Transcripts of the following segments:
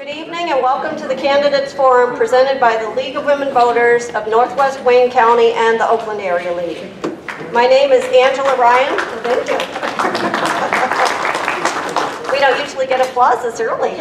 Good evening and welcome to the Candidates Forum presented by the League of Women Voters of Northwest Wayne County and the Oakland Area League. My name is Angela Ryan. Thank you. We don't usually get applause this early.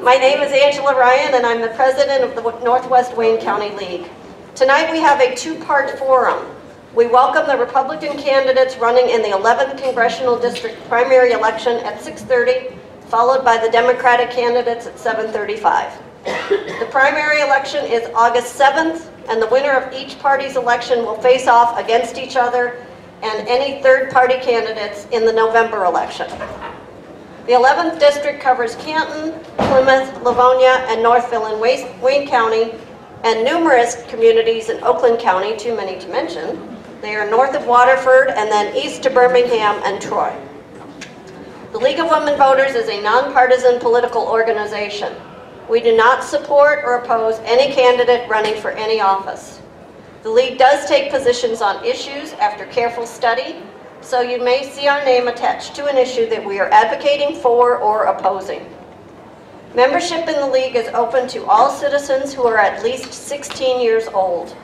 My name is Angela Ryan and I'm the president of the Northwest Wayne County League. Tonight we have a two-part forum. We welcome the Republican candidates running in the 11th Congressional District primary election at 6:30, followed by the Democratic candidates at 7:35. The primary election is August 7th, and the winner of each party's election will face off against each other and any third-party candidates in the November election. The 11th District covers Canton, Plymouth, Livonia, and Northville in Wayne County, and numerous communities in Oakland County, too many to mention. They are north of Waterford and then east to Birmingham and Troy. The League of Women Voters is a nonpartisan political organization. We do not support or oppose any candidate running for any office. The League does take positions on issues after careful study, so you may see our name attached to an issue that we are advocating for or opposing. Membership in the League is open to all citizens who are at least 16 years old.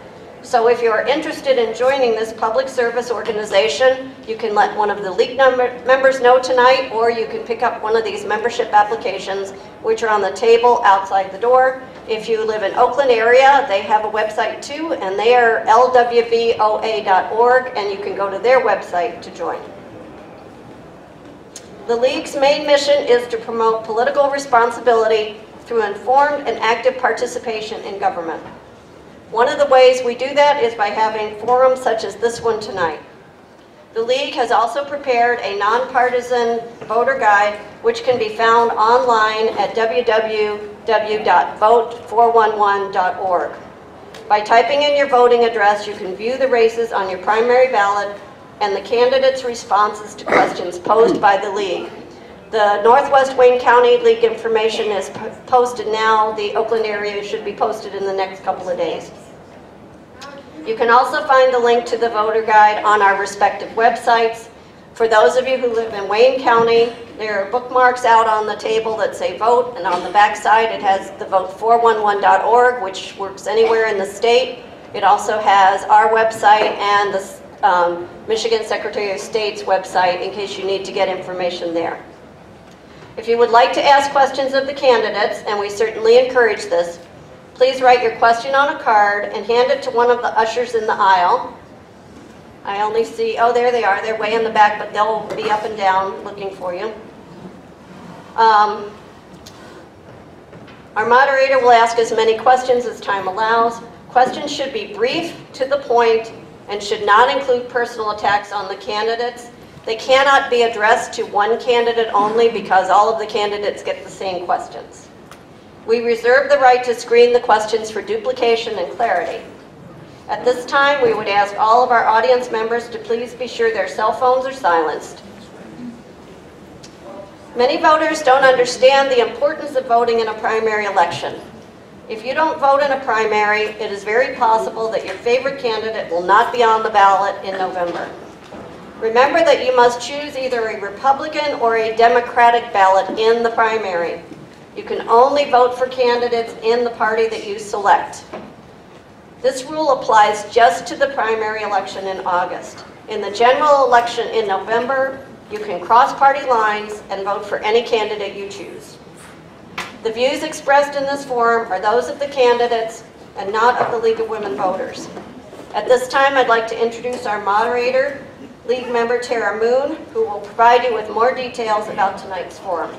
So if you are interested in joining this public service organization, you can let one of the League members know tonight, or you can pick up one of these membership applications, which are on the table outside the door. If you live in Oakland area, they have a website too, and they are lwvoa.org, and you can go to their website to join. The League's main mission is to promote political responsibility through informed and active participation in government. One of the ways we do that is by having forums such as this one tonight. The League has also prepared a nonpartisan voter guide, which can be found online at www.vote411.org. By typing in your voting address, you can view the races on your primary ballot and the candidates' responses to questions posed by the League. The Northwest Wayne County League information is posted now. The Oakland area should be posted in the next couple of days. You can also find the link to the voter guide on our respective websites. For those of you who live in Wayne County, there are bookmarks out on the table that say vote, and on the back side it has the vote411.org, which works anywhere in the state. It also has our website and the Michigan Secretary of State's website in case you need to get information there. If you would like to ask questions of the candidates, and we certainly encourage this, please write your question on a card and hand it to one of the ushers in the aisle. I only see, oh, there they are. They're way in the back, but they'll be up and down looking for you. Our moderator will ask as many questions as time allows. Questions should be brief, to the point, and should not include personal attacks on the candidates. They cannot be addressed to one candidate only because all of the candidates get the same questions. We reserve the right to screen the questions for duplication and clarity. At this time, we would ask all of our audience members to please be sure their cell phones are silenced. Many voters don't understand the importance of voting in a primary election. If you don't vote in a primary, it is very possible that your favorite candidate will not be on the ballot in November. Remember that you must choose either a Republican or a Democratic ballot in the primary. You can only vote for candidates in the party that you select. This rule applies just to the primary election in August. In the general election in November, you can cross party lines and vote for any candidate you choose. The views expressed in this forum are those of the candidates and not of the League of Women Voters. At this time, I'd like to introduce our moderator, League member Tara Moon, who will provide you with more details about tonight's forum.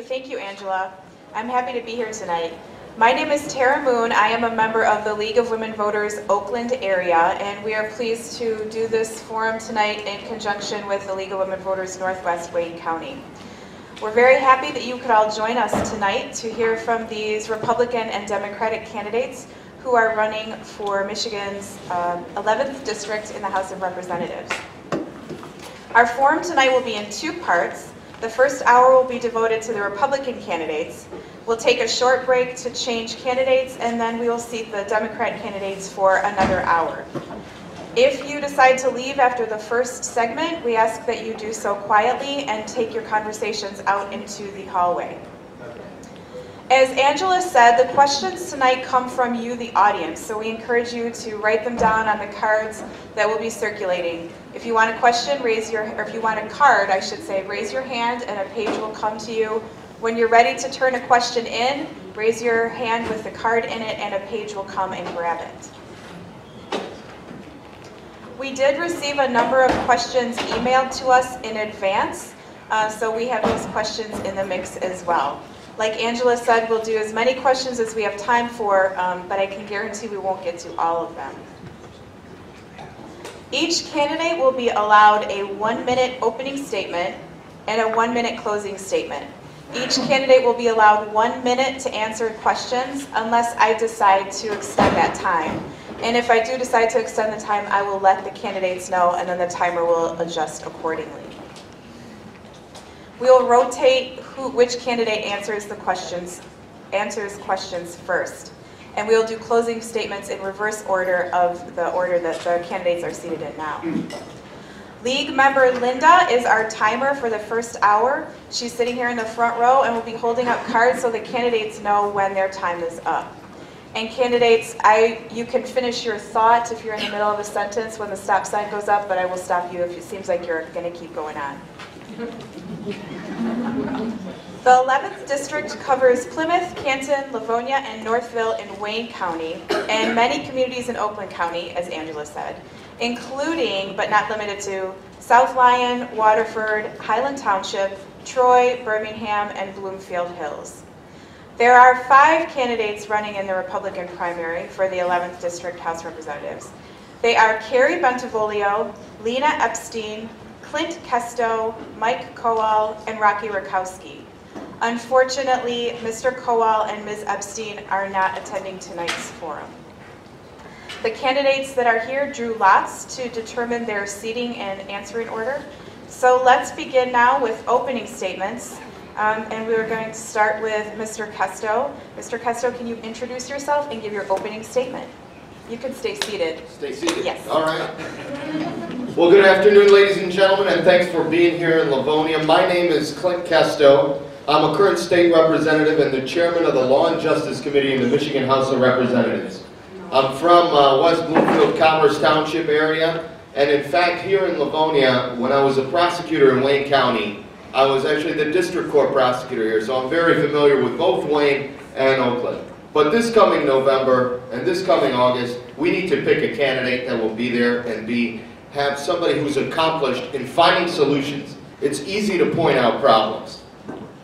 Thank you, Angela. I'm happy to be here tonight. My name is Tara Moon. I am a member of the League of Women Voters Oakland area, and we are pleased to do this forum tonight in conjunction with the League of Women Voters Northwest Wayne County. We're very happy that you could all join us tonight to hear from these Republican and Democratic candidates who are running for Michigan's 11th District in the House of Representatives. Our forum tonight will be in two parts. The first hour will be devoted to the Republican candidates. We'll take a short break to change candidates, and then we will seat the Democrat candidates for another hour. If you decide to leave after the first segment, we ask that you do so quietly and take your conversations out into the hallway. As Angela said, the questions tonight come from you, the audience, so we encourage you to write them down on the cards that will be circulating. If you want a question, or if you want a card, I should say, raise your hand and a page will come to you. When you're ready to turn a question in, raise your hand with the card in it and a page will come and grab it. We did receive a number of questions emailed to us in advance, so we have those questions in the mix as well. Like Angela said, we'll do as many questions as we have time for, but I can guarantee we won't get to all of them. Each candidate will be allowed a 1-minute opening statement and a 1-minute closing statement. Each candidate will be allowed 1 minute to answer questions unless I decide to extend that time. And if I do decide to extend the time, I will let the candidates know and then the timer will adjust accordingly. We will rotate which candidate answers questions first. And we will do closing statements in reverse order of the order that the candidates are seated in now. League member Linda is our timer for the first hour. She's sitting here in the front row and will be holding up cards so the candidates know when their time is up. And candidates, you can finish your thought if you're in the middle of a sentence when the stop sign goes up, but I will stop you if it seems like you're going to keep going on. The 11th district covers Plymouth, Canton, Livonia, and Northville in Wayne County, and many communities in Oakland County, as Angela said, including, but not limited to, South Lyon, Waterford, Highland Township, Troy, Birmingham, and Bloomfield Hills. There are 5 candidates running in the Republican primary for the 11th District House Representatives. They are Carrie Bentivolio, Lena Epstein, Clint Kesto, Mike Kowal, and Rocky Rakowski. Unfortunately, Mr. Kowal and Ms. Epstein are not attending tonight's forum. The candidates that are here drew lots to determine their seating and answering order. So let's begin now with opening statements. And we're going to start with Mr. Kesto. Mr. Kesto, can you introduce yourself and give your opening statement? You can stay seated. Stay seated? Yes. All right. Well, good afternoon, ladies and gentlemen, and thanks for being here in Livonia. My name is Clint Kesto. I'm a current state representative and the chairman of the Law and Justice Committee in the Michigan House of Representatives. I'm from West Bloomfield, Commerce Township area, and in fact, here in Livonia, when I was a prosecutor in Wayne County, I was actually the district court prosecutor here, so I'm very familiar with both Wayne and Oakland. But this coming November and this coming August, we need to pick a candidate that will be there and have somebody who's accomplished in finding solutions. It's easy to point out problems,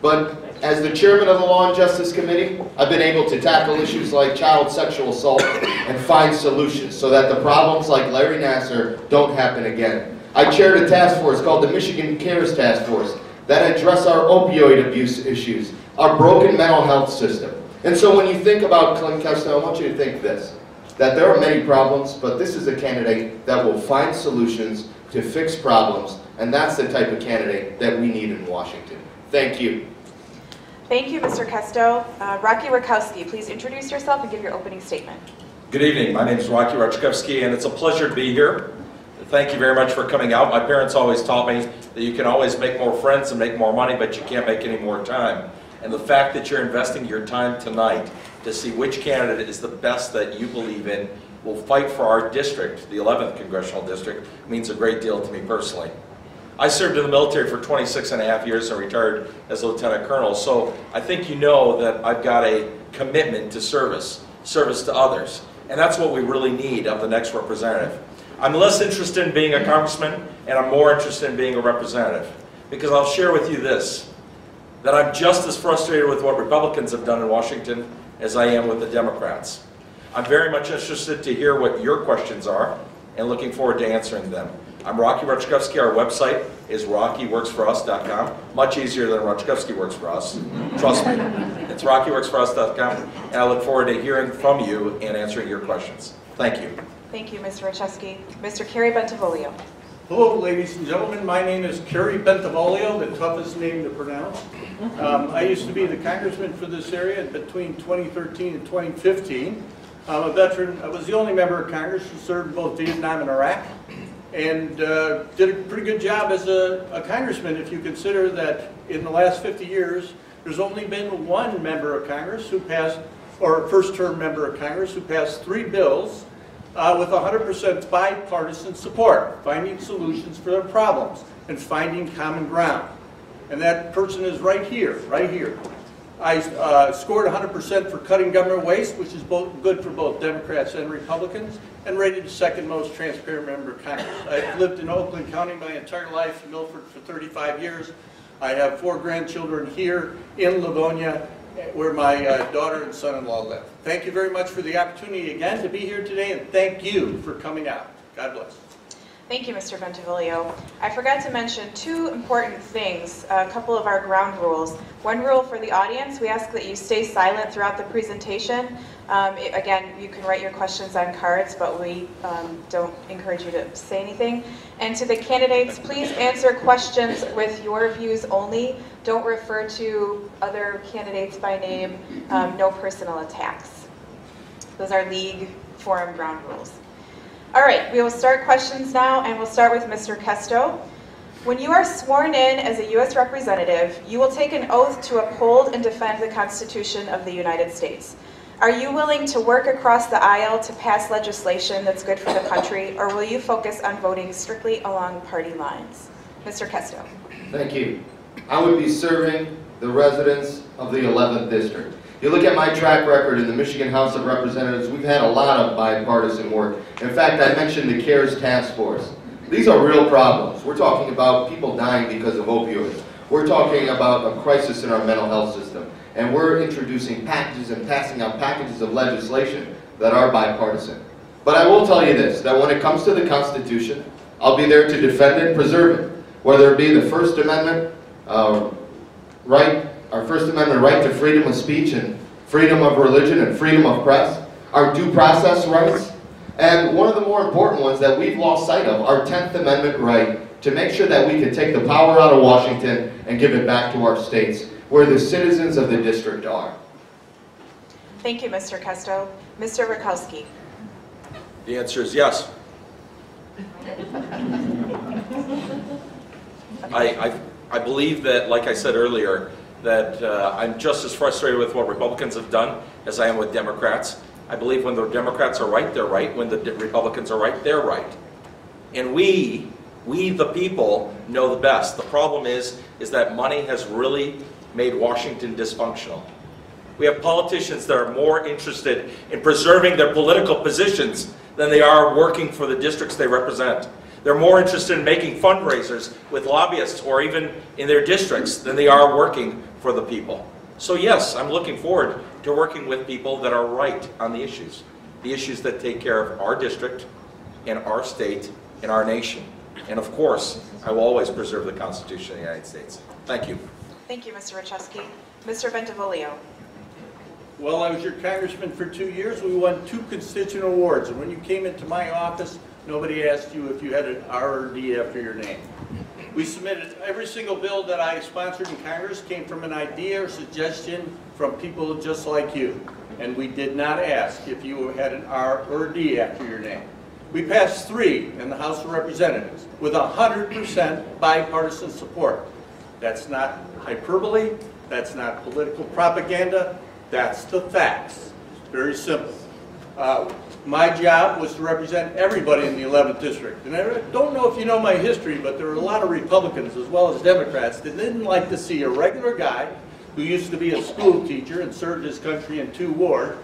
but as the chairman of the Law and Justice Committee, I've been able to tackle issues like child sexual assault and find solutions so that the problems like Larry Nassar don't happen again. I chaired a task force called the Michigan Cares Task Force that address our opioid abuse issues, our broken mental health system. And so when you think about Clint Kesto, I want you to think this, that there are many problems, but this is a candidate that will find solutions to fix problems, and that's the type of candidate that we need in Washington. Thank you. Thank you, Mr. Kesto. Rocky Rakowski, please introduce yourself and give your opening statement. Good evening. My name is Rocky Rakowski, and it's a pleasure to be here. Thank you very much for coming out. My parents always taught me that you can always make more friends and make more money, but you can't make any more time. And the fact that you're investing your time tonight to see which candidate is the best that you believe in will fight for our district, the 11th Congressional District, means a great deal to me personally. I served in the military for 26.5 years and retired as a lieutenant colonel, so I think you know that I've got a commitment to service to others. And that's what we really need of the next representative. I'm less interested in being a congressman, and I'm more interested in being a representative. Because I'll share with you this, that I'm just as frustrated with what Republicans have done in Washington as I am with the Democrats. I'm very much interested to hear what your questions are, and looking forward to answering them. I'm Rocky Rakowski. Our website is rockyworksforus.com. Much easier than Rakowski Works For Us. Trust me. It's rockyworksforus.com, and I look forward to hearing from you and answering your questions. Thank you. Thank you, Mr. Rakowski. Mr. Carrie Bentivolio. Hello, ladies and gentlemen. My name is Carrie Bentivolio, the toughest name to pronounce. I used to be the congressman for this area between 2013 and 2015. I'm a veteran. I was the only member of Congress who served both Vietnam and Iraq, and did a pretty good job as a congressman if you consider that in the last 50 years, there's only been one member of Congress who passed, or first-term member of Congress who passed 3 bills with 100% bipartisan support, finding solutions for their problems and finding common ground. And that person is right here, right here. I scored 100% for cutting government waste, which is good for both Democrats and Republicans, and rated the second most transparent member of Congress. I've lived in Oakland County my entire life, in Milford for 35 years. I have 4 grandchildren here in Livonia, where my daughter and son-in-law live. Thank you very much for the opportunity again to be here today, and thank you for coming out. God bless. Thank you, Mr. Bentivolio. I forgot to mention 2 important things, a couple of our ground rules. One rule for the audience, we ask that you stay silent throughout the presentation. Again, you can write your questions on cards, but we don't encourage you to say anything. And to the candidates, please answer questions with your views only. Don't refer to other candidates by name, no personal attacks. Those are league forum ground rules. All right, we will start questions now, and we'll start with Mr. Kesto. When you are sworn in as a U.S. representative, you will take an oath to uphold and defend the Constitution of the United States. Are you willing to work across the aisle to pass legislation that's good for the country, or will you focus on voting strictly along party lines? Mr. Kesto. Thank you. I would be serving the residents of the 11th District. You look at my track record in the Michigan House of Representatives, we've had a lot of bipartisan work. In fact, I mentioned the CARES Task Force. These are real problems. We're talking about people dying because of opioids. We're talking about a crisis in our mental health system. And we're introducing packages and passing out packages of legislation that are bipartisan. But I will tell you this, that when it comes to the Constitution, I'll be there to defend it and preserve it. Whether it be the First Amendment our First Amendment right to freedom of speech and freedom of religion and freedom of press, our due process rights, and one of the more important ones that we've lost sight of, our 10th Amendment right to make sure that we can take the power out of Washington and give it back to our states, where the citizens of the district are. Thank you, Mr. Kesto. Mr. Rakowski. The answer is yes. I believe that, like I said earlier, that I'm just as frustrated with what Republicans have done as I am with Democrats. I believe when the Democrats are right, they're right. When the Republicans are right, they're right. And we the people, know the best. The problem is that money has really made Washington dysfunctional. We have politicians that are more interested in preserving their political positions than they are working for the districts they represent. They're more interested in making fundraisers with lobbyists or even in their districts than they are working for the people. So yes, I'm looking forward to working with people that are right on the issues that take care of our district and our state and our nation. And of course, I will always preserve the Constitution of the United States. Thank you. Thank you, Mr. Rachewski. Mr. Bentivolio. Well, I was your congressman for 2 years. We won 2 constituent awards. And when you came into my office, nobody asked you if you had an R or D after your name. We submitted every single bill that I sponsored in Congress came from an idea or suggestion from people just like you. And we did not ask if you had an R or a D after your name. We passed 3 in the House of Representatives with 100% bipartisan support. That's not hyperbole. That's not political propaganda. That's the facts. Very simple. My job was to represent everybody in the 11th District. And I don't know if you know my history, but there were a lot of Republicans as well as Democrats that didn't like to see a regular guy who used to be a school teacher and served his country in 2 wars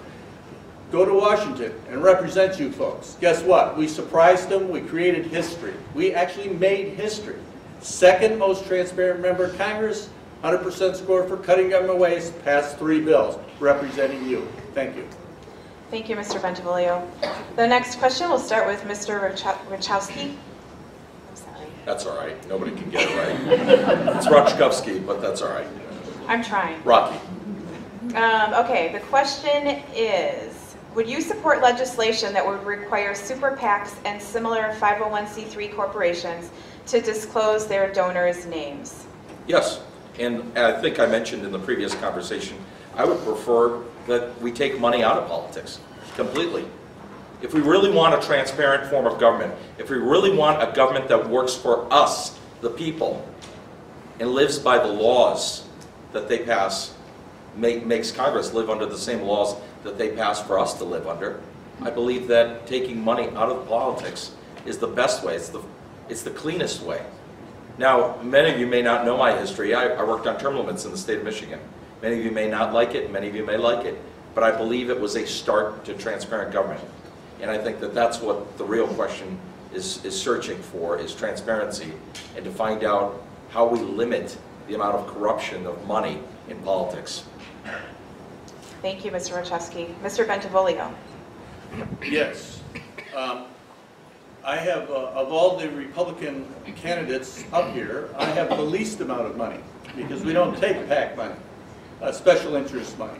go to Washington and represent you folks. Guess what? We surprised them. We created history. We actually made history. Second most transparent member of Congress, 100% score for cutting government waste, passed 3 bills representing you. Thank you. Thank you, Mr. Bentivolio. The next question will start with Mr. Rachewski. I'm sorry. That's all right. Nobody can get it right. It's Rachewski, but that's all right. I'm trying. Rocky. Okay, the question is, would you support legislation that would require super PACs and similar 501c3 corporations to disclose their donors' names? Yes, and I think I mentioned in the previous conversation, I would prefer that we take money out of politics. completely. If we really want a transparent form of government, if we really want a government that works for us, the people, and lives by the laws that they pass, makes Congress live under the same laws that they pass for us to live under, I believe that taking money out of politics is the best way. It's the cleanest way. Now, many of you may not know my history. I worked on term limits in the state of Michigan. Many of you may not like it, many of you may like it, but I believe it was a start to transparent government. And I think that that's what the real question is searching for, is transparency, and to find out how we limit the amount of corruption of money in politics. Thank you, Mr. Wachowski. Mr. Bentivolio. Yes. I have, of all the Republican candidates up here, I have the least amount of money because we don't take PAC money, special interest money.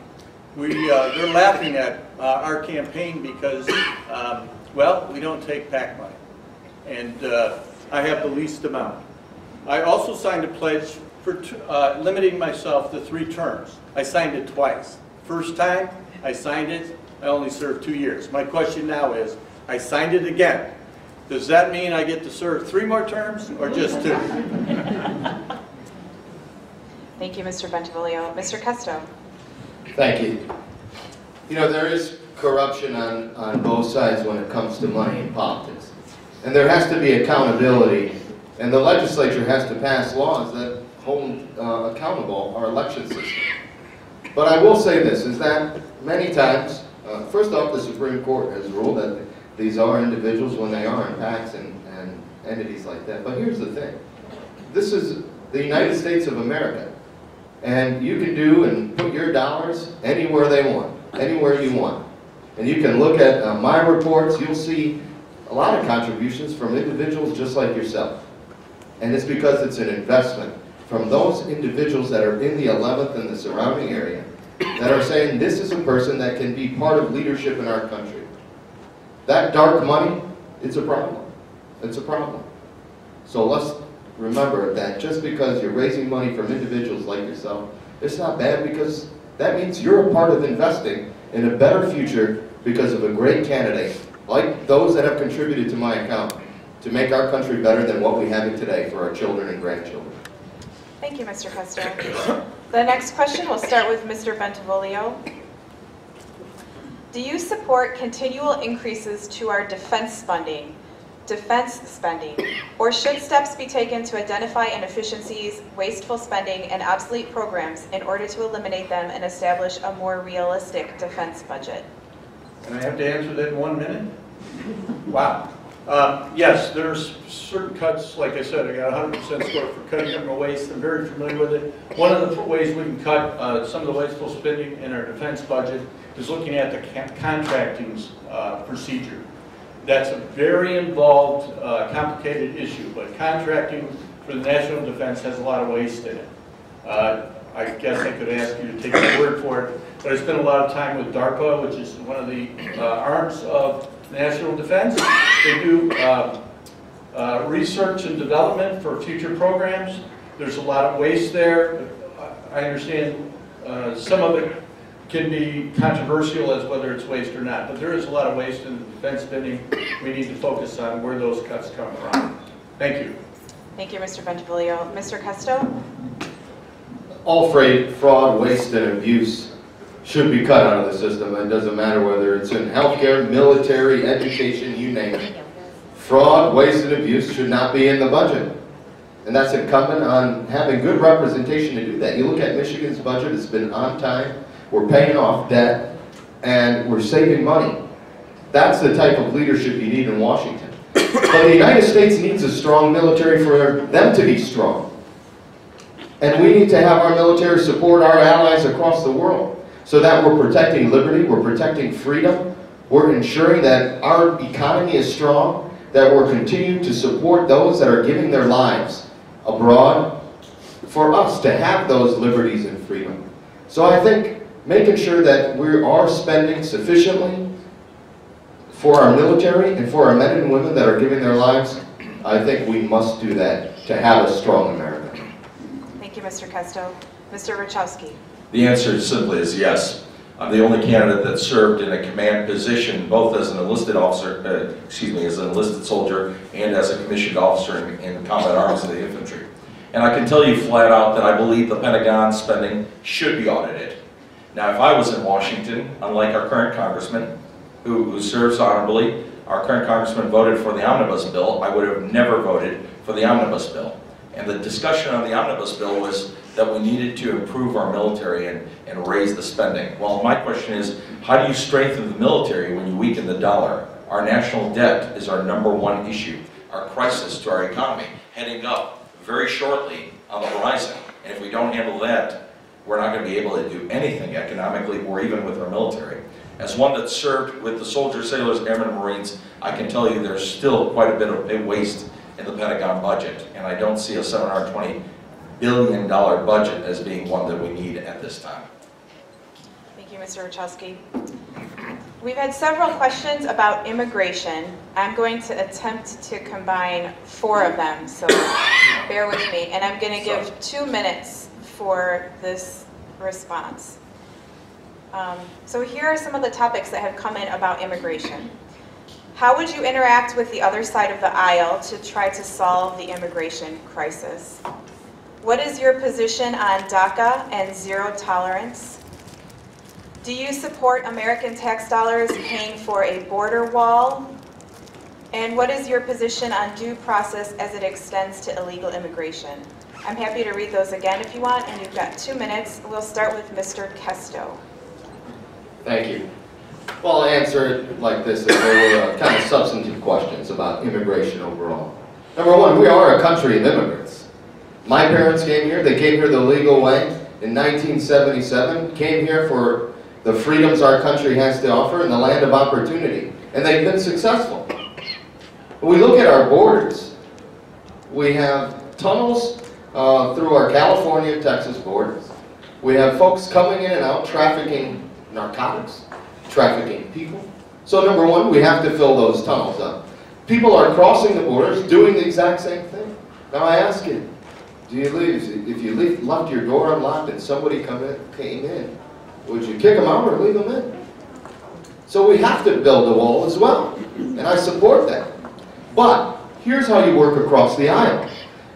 They're laughing at our campaign because, well, we don't take PAC money. And I have the least amount. I also signed a pledge for limiting myself to 3 terms. I signed it twice. First time I signed it, I only served 2 years. My question now is, I signed it again. Does that mean I get to serve 3 more terms or just 2? Thank you, Mr. Bentivolio. Mr. Kesto. Thank you. You know, there is corruption on both sides when it comes to money in politics. And there has to be accountability, and the legislature has to pass laws that hold accountable our election system. But I will say this, is that many times, first off, the Supreme Court has ruled that these are individuals when they are in PACs and entities like that. But here's the thing. This is the United States of America. And you can do and put your dollars anywhere they want, anywhere you want. And you can look at my reports, you'll see a lot of contributions from individuals just like yourself. And it's because it's an investment from those individuals that are in the 11th and the surrounding area that are saying this is a person that can be part of leadership in our country. That dark money, it's a problem. It's a problem. So let's remember that just because you're raising money from individuals like yourself, it's not bad, because that means you're a part of investing in a better future because of a great candidate like those that have contributed to my account to make our country better than what we have it today for our children and grandchildren. Thank you, Mr. Kesto. The next question will start with Mr. Bentivolio. Do you support continual increases to our defense spending, or should steps be taken to identify inefficiencies, wasteful spending, and obsolete programs in order to eliminate them and establish a more realistic defense budget? And I have to answer that in 1 minute? Wow. Yes, there's certain cuts, like I said, I got 100% support for cutting criminal waste. I'm very familiar with it. One of the ways we can cut some of the wasteful spending in our defense budget is looking at the contracting procedure. That's a very involved, complicated issue, but contracting for the national defense has a lot of waste in it. I guess I could ask you to take my word for it, but I spent a lot of time with DARPA, which is one of the arms of national defense. They do research and development for future programs. There's a lot of waste there. I understand some of it can be controversial as whether it's waste or not, but there is a lot of waste in the defense spending. We need to focus on where those cuts come from. Thank you. Thank you, Mr. Bentivolio. Mr. Kesto? All fraud, waste, and abuse should be cut out of the system. It doesn't matter whether it's in healthcare, military, education, you name it. Fraud, waste, and abuse should not be in the budget. And that's incumbent on having good representation to do that. You look at Michigan's budget, it's been on time. We're paying off debt, and we're saving money. That's the type of leadership you need in Washington. But the United States needs a strong military for them to be strong. And we need to have our military support our allies across the world so that we're protecting liberty, we're protecting freedom, we're ensuring that our economy is strong, that we're continuing to support those that are giving their lives abroad for us to have those liberties and freedom. So I think making sure that we are spending sufficiently for our military and for our men and women that are giving their lives, I think we must do that to have a strong America. Thank you, Mr. Kesto. Mr. Wachowski. The answer simply is yes. I'm the only candidate that served in a command position, both as an enlisted officer, as an enlisted soldier and as a commissioned officer in combat arms of the infantry. And I can tell you flat out that I believe the Pentagon spending should be audited. Now, if I was in Washington, unlike our current congressman, who serves honorably, our current congressman voted for the omnibus bill, I would have never voted for the omnibus bill. And the discussion on the omnibus bill was that we needed to improve our military and raise the spending. Well, my question is, how do you strengthen the military when you weaken the dollar? Our national debt is our #1 issue, our crisis to our economy, heading up very shortly on the horizon. And if we don't handle that, we're not going to be able to do anything economically or even with our military. As one that served with the soldiers, sailors, airmen, and Marines, I can tell you there's still quite a bit of waste in the Pentagon budget, and I don't see a $720 billion budget as being one that we need at this time. Thank you, Mr. Wachowski. We've had several questions about immigration. I'm going to attempt to combine 4 of them, so bear with me. And I'm going to give 2 minutes for this response. So here are some of the topics that have come in about immigration. How would you interact with the other side of the aisle to try to solve the immigration crisis? What is your position on DACA and zero tolerance? Do you support American tax dollars paying for a border wall? And what is your position on due process as it extends to illegal immigration? I'm happy to read those again if you want, and you've got 2 minutes. We'll start with Mr. Kesto. Thank you. Well, I'll answer it like this. There were kind of substantive questions about immigration overall. Number one, we are a country of immigrants. My parents came here. They came here the legal way in 1977, came here for the freedoms our country has to offer and the land of opportunity. And they've been successful. When we look at our borders, we have tunnels through our California-Texas borders. We have folks coming in and out trafficking narcotics, trafficking people. So number one, we have to fill those tunnels up. People are crossing the borders doing the exact same thing. Now I ask you, do you leave, if you left your door unlocked and somebody came in, would you kick them out or leave them in? So we have to build a wall as well, and I support that. But here's how you work across the aisle.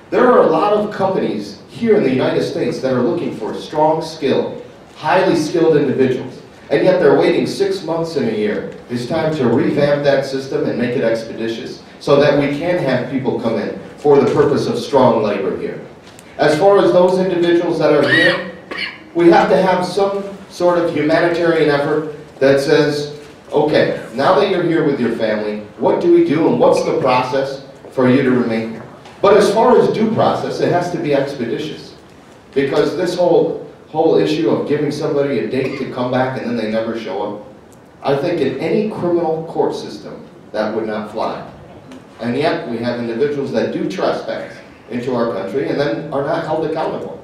There are a lot of companies here in the United States that are looking for strong, skilled, highly skilled individuals, and yet they're waiting 6 months and a year. It's time to revamp that system and make it expeditious so that we can have people come in for the purpose of strong labor here. As far as those individuals that are here, we have to have some sort of humanitarian effort that says, okay, now that you're here with your family, what do we do and what's the process for you to remain here? But as far as due process, it has to be expeditious, because this whole issue of giving somebody a date to come back and then they never show up, I think in any criminal court system that would not fly. And yet we have individuals that do trespass into our country and then are not held accountable.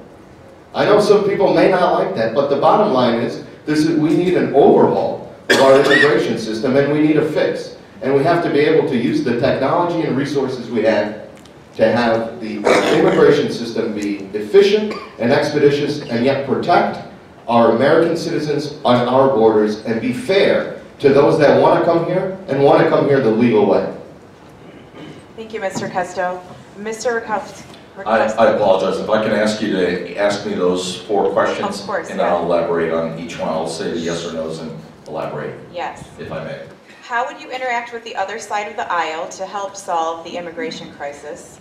I know some people may not like that, but the bottom line is we need an overhaul of our immigration system, and we need a fix. And we have to be able to use the technology and resources we have to have the immigration system be efficient and expeditious, and yet protect our American citizens on our borders and be fair to those that want to come here and want to come here the legal way. Thank you, Mr. Kesto. Mr. Rakowski. I apologize. If I can ask you to ask me those 4 questions, of course, and then I'll elaborate on each one. I'll say yes or no's and elaborate, yes, if I may. How would you interact with the other side of the aisle to help solve the immigration crisis?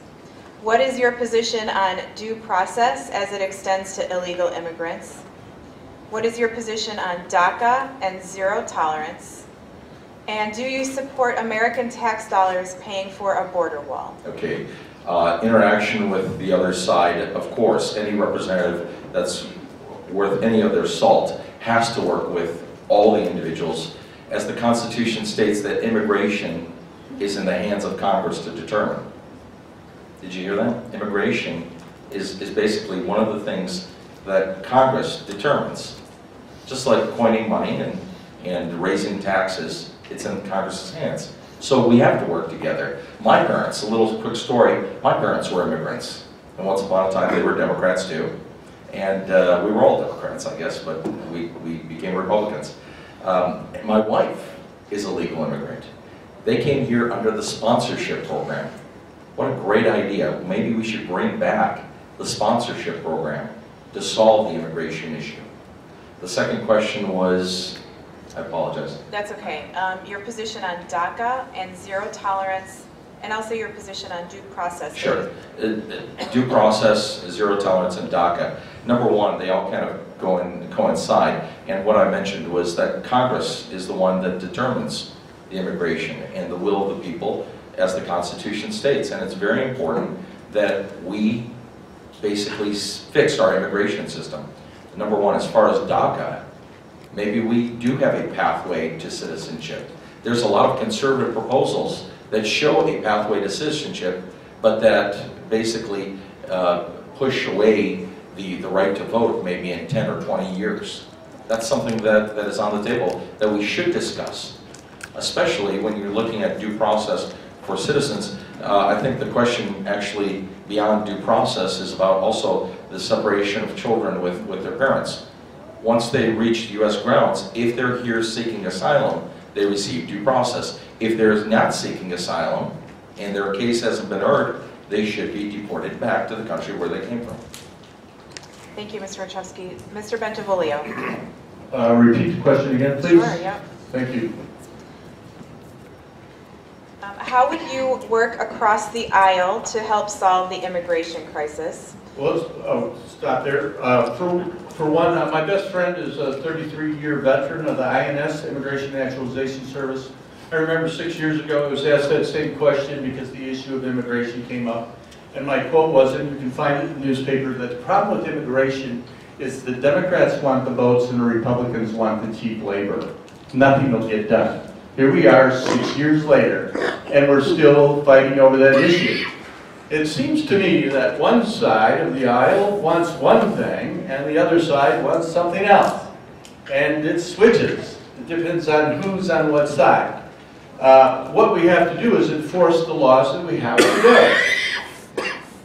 What is your position on due process as it extends to illegal immigrants? What is your position on DACA and zero tolerance? And do you support American tax dollars paying for a border wall? Okay. Interaction with the other side, of course, any representative that's worth any of their salt has to work with all the individuals, as the Constitution states that immigration is in the hands of Congress to determine. Did you hear that? Immigration is basically one of the things that Congress determines. Just like coining money and raising taxes, it's in Congress's hands. So we have to work together. My parents, a little quick story, my parents were immigrants. And once upon a time they were Democrats too. And we were all Democrats, I guess, but we became Republicans. My wife is a legal immigrant. They came here under the sponsorship program. What a great idea. Maybe we should bring back the sponsorship program to solve the immigration issue. The second question was, I apologize. That's okay. Your position on DACA and zero tolerance, and also your position on due process. Sure. Due process, zero tolerance, and DACA. Number one, they all kind of coincide. And what I mentioned was that Congress is the one that determines the immigration and the will of the people, as the Constitution states. And it's very important that we basically fix our immigration system. Number one, as far as DACA, maybe we do have a pathway to citizenship. There's a lot of conservative proposals that show a pathway to citizenship, but that basically push away the right to vote maybe in 10 or 20 years. That's something that is on the table that we should discuss, especially when you're looking at due process for citizens. I think the question actually beyond due process is about also the separation of children with their parents. Once they reach U.S. grounds, if they're here seeking asylum, they receive due process. If they're not seeking asylum and their case hasn't been heard, they should be deported back to the country where they came from. Thank you, Mr. Wachowski. Mr. Bentivolio. Repeat the question again, please. Sure, yeah. Thank you. How would you work across the aisle to help solve the immigration crisis? Well, let's stop there. For one, my best friend is a 33-year veteran of the INS, Immigration Naturalization Service. I remember 6 years ago I was asked that same question because the issue of immigration came up. And my quote was, and you can find it in the newspaper, that the problem with immigration is the Democrats want the votes and the Republicans want the cheap labor. Nothing will get done. Here we are 6 years later, and we're still fighting over that issue. It seems to me that one side of the aisle wants one thing, and the other side wants something else. And it switches. It depends on who's on what side. What we have to do is enforce the laws that we have today.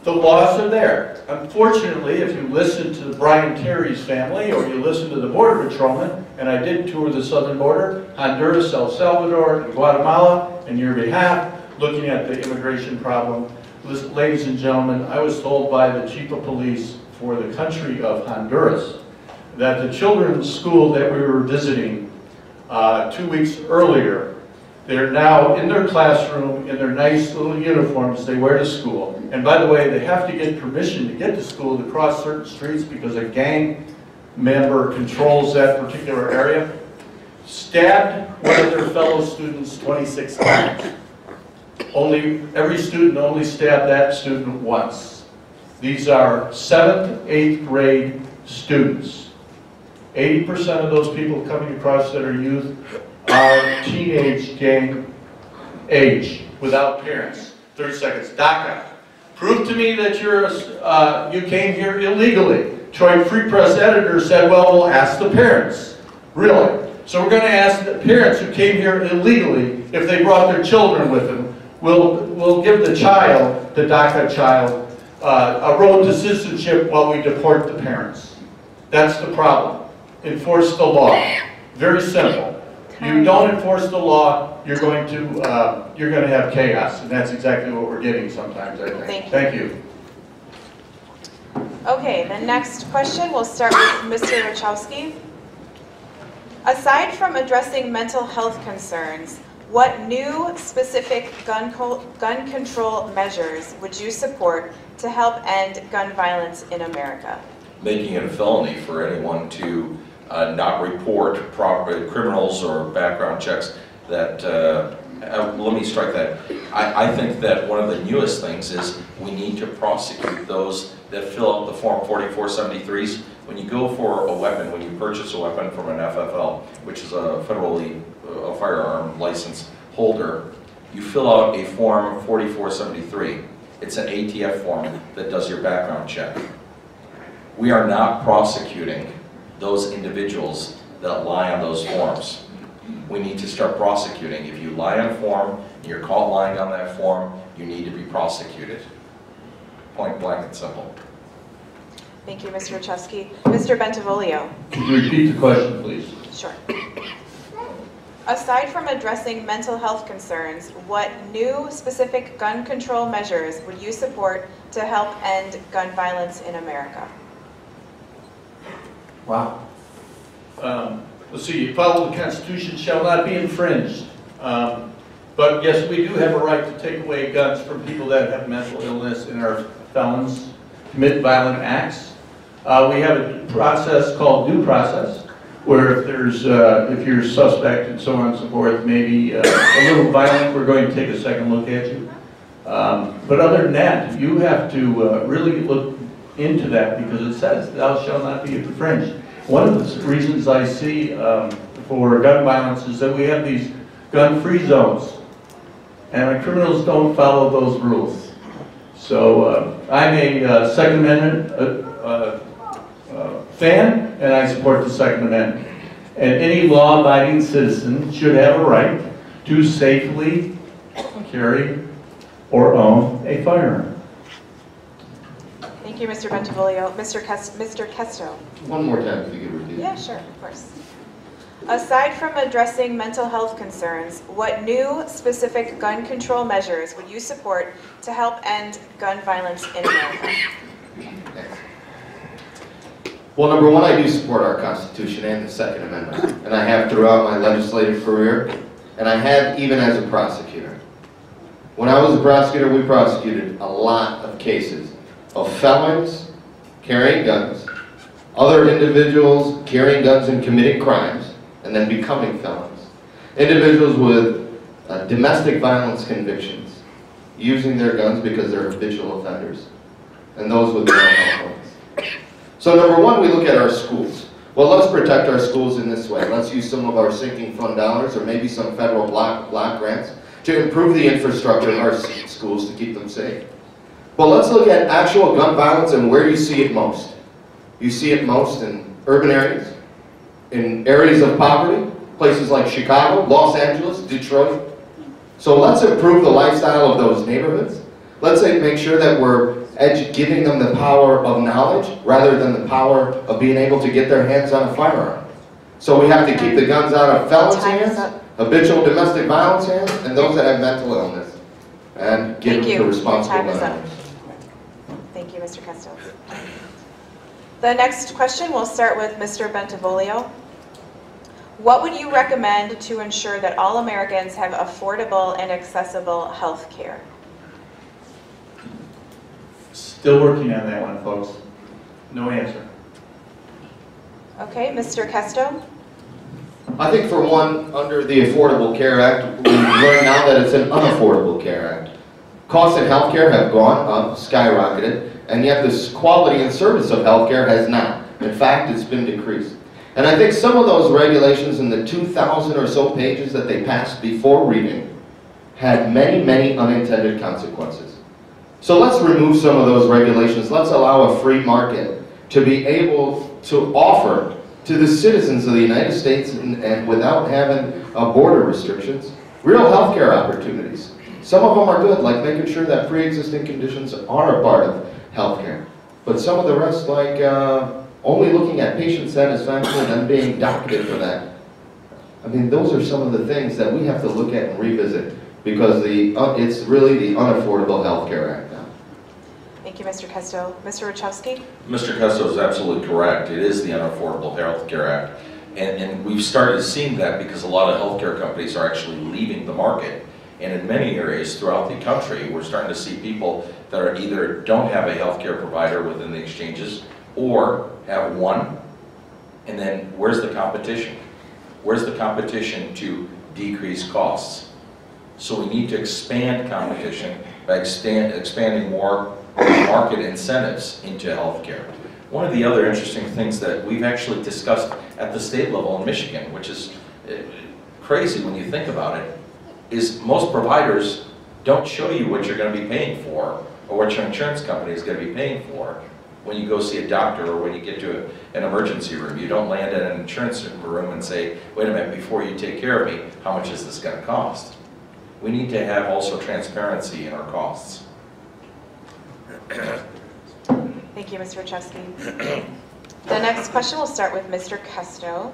The laws are there. Unfortunately, if you listen to Brian Terry's family or you listen to the Border Patrolmen, and I did tour the southern border, Honduras, El Salvador, and Guatemala, in your behalf, looking at the immigration problem. Ladies and gentlemen, I was told by the chief of police for the country of Honduras that the children's school that we were visiting 2 weeks earlier, they're now in their classroom in their nice little uniforms they wear to school. And by the way, they have to get permission to get to school to cross certain streets because a gang member controls that particular area. Stabbed one of their fellow students 26 times. Every student only stabbed that student once. These are 7th, 8th grade students. 80% of those people coming across that are youth are teenage gang age without parents. 30 seconds. DACA. Prove to me that you came here illegally. Detroit Free Press editor said, well, we'll ask the parents. Really? So we're going to ask the parents who came here illegally if they brought their children with them. We'll give the child, the DACA child, a road to citizenship while we deport the parents. That's the problem. Enforce the law. Very simple. You don't enforce the law, you're going to have chaos, and that's exactly what we're getting sometimes, I think. Thank you. Okay, the next question, we'll start with Mr. Wachowski. Aside from addressing mental health concerns, what new specific gun control measures would you support to help end gun violence in America? Making it a felony for anyone to not report criminals or background checks that, let me strike that. I think that one of the newest things is we need to prosecute those that fill out the Form 4473s. When you go for a weapon, when you purchase a weapon from an FFL, which is a federally firearm license holder, you fill out a Form 4473. It's an ATF form that does your background check. We are not prosecuting those individuals that lie on those forms. We need to start prosecuting. If you lie on a form and you're caught lying on that form, you need to be prosecuted. Point blank and simple. Thank you, Mr. Wachowski. Mr. Bentivolio. Could you repeat the question, please? Sure. Aside from addressing mental health concerns, what new specific gun control measures would you support to help end gun violence in America? Wow. Let's see, follow the Constitution shall not be infringed. But yes, we do have a right to take away guns from people that have mental illness and are felons, commit violent acts. We have a process called due process, where if there's, if you're suspect and so on and so forth, maybe a little violent, we're going to take a second look at you. But other than that, you have to really look into that because it says thou shalt not be infringed. One of the reasons I see for gun violence is that we have these gun-free zones, and criminals don't follow those rules. So I'm a Second Amendment fan, and I support the Second Amendment. And any law-abiding citizen should have a right to safely carry or own a firearm. Thank you, Mr. Bentivolio. Mr. Kesto. One more time, if you could repeat. Yeah, sure, of course. Aside from addressing mental health concerns, what new specific gun control measures would you support to help end gun violence in America? Well, number one, I do support our Constitution and the Second Amendment, and I have throughout my legislative career, and I have even as a prosecutor. When I was a prosecutor, we prosecuted a lot of cases of felons carrying guns, other individuals carrying guns and committing crimes, and then becoming felons. Individuals with domestic violence convictions, using their guns because they're habitual offenders, and those with mental health illness. So number one, we look at our schools. Well, let's protect our schools in this way. Let's use some of our sinking fund dollars or maybe some federal block grants to improve the infrastructure of our schools to keep them safe. Well, let's look at actual gun violence and where you see it most. You see it most in urban areas, in areas of poverty, places like Chicago, Los Angeles, Detroit. So let's improve the lifestyle of those neighborhoods. Let's make sure that we're giving them the power of knowledge rather than the power of being able to get their hands on a firearm. So we have to keep the guns out of felons' hands, habitual domestic violence hands, and those that have mental illness, and give them to responsible owners. Thank you, Mr. Kesto. The next question will start with Mr. Bentivolio. What would you recommend to ensure that all Americans have affordable and accessible health care? Still working on that one, folks. No answer. Okay, Mr. Kesto. I think for one, under the Affordable Care Act, we learn now that it's an unaffordable care act. Costs in healthcare have gone up, skyrocketed, and yet the quality and service of healthcare has not. In fact, it's been decreased. And I think some of those regulations in the 2,000 or so pages that they passed before reading had many, many unintended consequences. So let's remove some of those regulations. Let's allow a free market to be able to offer to the citizens of the United States and without having border restrictions, real health care opportunities. Some of them are good, like making sure that pre-existing conditions are a part of health care. But some of the rest, like only looking at patient satisfaction and being docketed for that. I mean, those are some of the things that we have to look at and revisit because it's really the Unaffordable Health Care Act now. Thank you, Mr. Kesto. Mr. Wachowski? Mr. Kesto is absolutely correct. It is the Unaffordable Health Care Act. And we've started seeing that because a lot of healthcare companies are actually leaving the market. And in many areas throughout the country, we're starting to see people that are either don't have a healthcare provider within the exchanges or have one. And then where's the competition? Where's the competition to decrease costs? So we need to expand competition by expanding more market incentives into healthcare. One of the other interesting things that we've actually discussed at the state level in Michigan, which is crazy when you think about it, is most providers don't show you what you're going to be paying for or what your insurance company is going to be paying for when you go see a doctor or when you get to an emergency room. You don't land in an insurance room and say, wait a minute, before you take care of me, how much is this going to cost? We need to have also transparency in our costs. Thank Thank you, Mr. Wachowski. The next question will start with Mr. Kesto.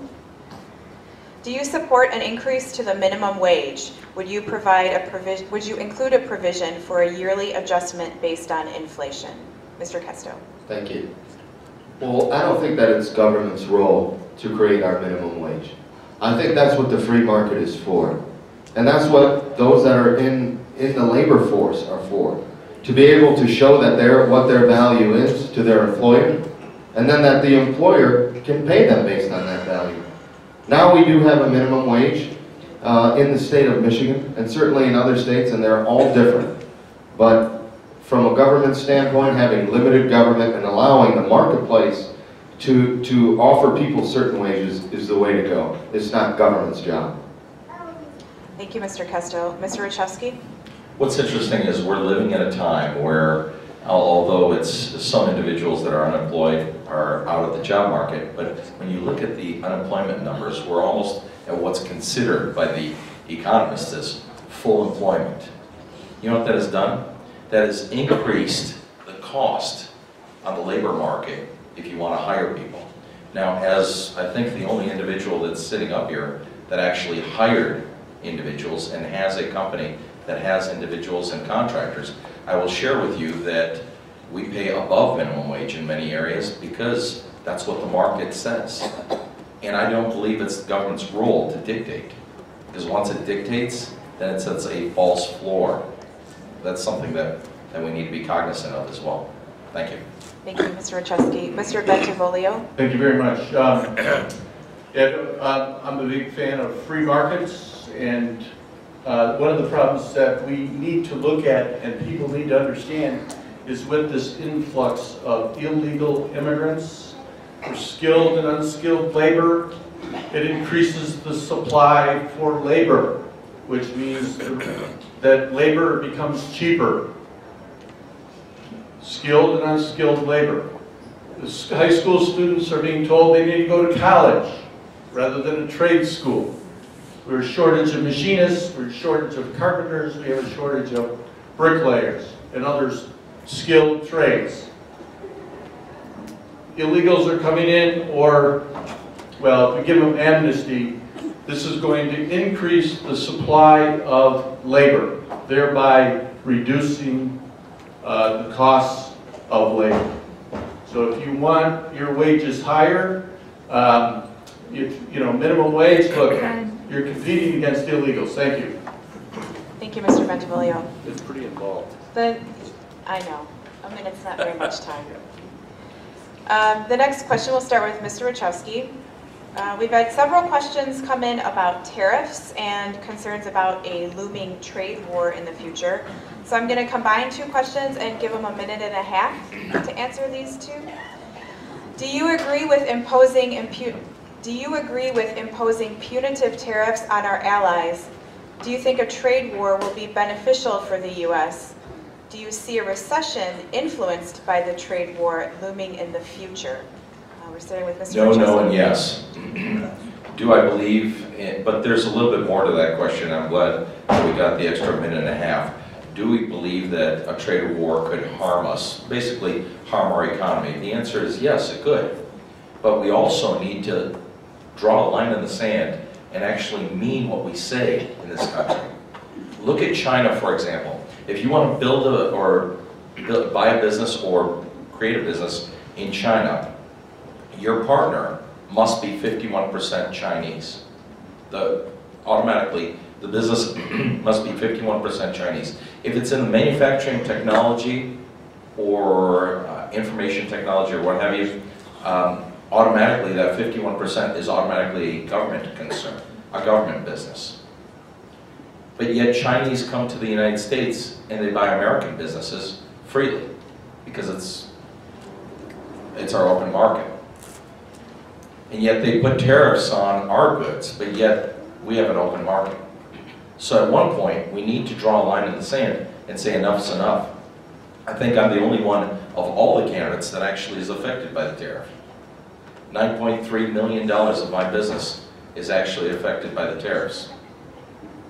Do you support an increase to the minimum wage? Would you include a provision for a yearly adjustment based on inflation? Mr. Kesto. Thank you. Well, I don't think that it's government's role to create our minimum wage. I think that's what the free market is for. And that's what those that are in the labor force are for. To be able to show that what their value is to their employer, and then that the employer can pay them based on that value. Now we do have a minimum wage in the state of Michigan, and certainly in other states, and they're all different. But from a government standpoint, having limited government and allowing the marketplace to offer people certain wages is the way to go. It's not government's job. Thank you, Mr. Kesto. Mr. Wachowski? What's interesting is we're living in a time where, although it's some individuals that are unemployed are out of the job market, but when you look at the unemployment numbers, we're almost at what's considered by the economists as full employment. You know what that has done? That has increased the cost on the labor market if you want to hire people. Now, as I think the only individual that's sitting up here that actually hired individuals and has a company that has individuals and contractors, I will share with you that we pay above minimum wage in many areas because that's what the market says. And I don't believe it's the government's role to dictate, because once it dictates, then it sets a false floor. That's something that we need to be cognizant of as well. Thank you. Thank you, Mr. Wachowski. Mr. Bentivolio? Thank you very much. I'm a big fan of free markets, and one of the problems that we need to look at and people need to understand is with this influx of illegal immigrants for skilled and unskilled labor, it increases the supply for labor, which means that labor becomes cheaper. Skilled and unskilled labor. The high school students are being told they need to go to college rather than a trade school. We have a shortage of machinists, we have a shortage of carpenters, we have a shortage of bricklayers and other skilled trades. Illegals are coming in, or, well, if we give them amnesty, this is going to increase the supply of labor, thereby reducing the costs of labor. So if you want your wages higher, minimum wage, look, you're competing against illegals. Thank you. Thank you, Mr. Bentivolio. It's pretty involved. I know. I mean, it's not very much time. The next question will start with Mr. Wachowski. We've had several questions come in about tariffs and concerns about a looming trade war in the future. So I'm going to combine two questions and give them a minute and a half to answer these two. Do you agree with imposing punitive tariffs on our allies? Do you think a trade war will be beneficial for the U.S.? Do you see a recession influenced by the trade war looming in the future? We're starting with Mr. Wachowski. No, and yes. Do I believe, but there's a little bit more to that question. I'm glad that we got the extra minute and a half. Do we believe that a trade war could harm us, basically harm our economy? The answer is yes, it could. But we also need to draw a line in the sand and actually mean what we say in this country. Look at China, for example. If you want to buy a business or create a business in China, your partner must be 51% Chinese. Automatically, the business must be 51% Chinese. If it's in the manufacturing technology or information technology or what have you, automatically that 51% is automatically a government concern, a government business. But yet Chinese come to the United States and they buy American businesses freely because it's our open market. And yet they put tariffs on our goods, but yet we have an open market. So at one point, we need to draw a line in the sand and say enough's enough. I think I'm the only one of all the candidates that actually is affected by the tariff. $9.3 million of my business is actually affected by the tariffs.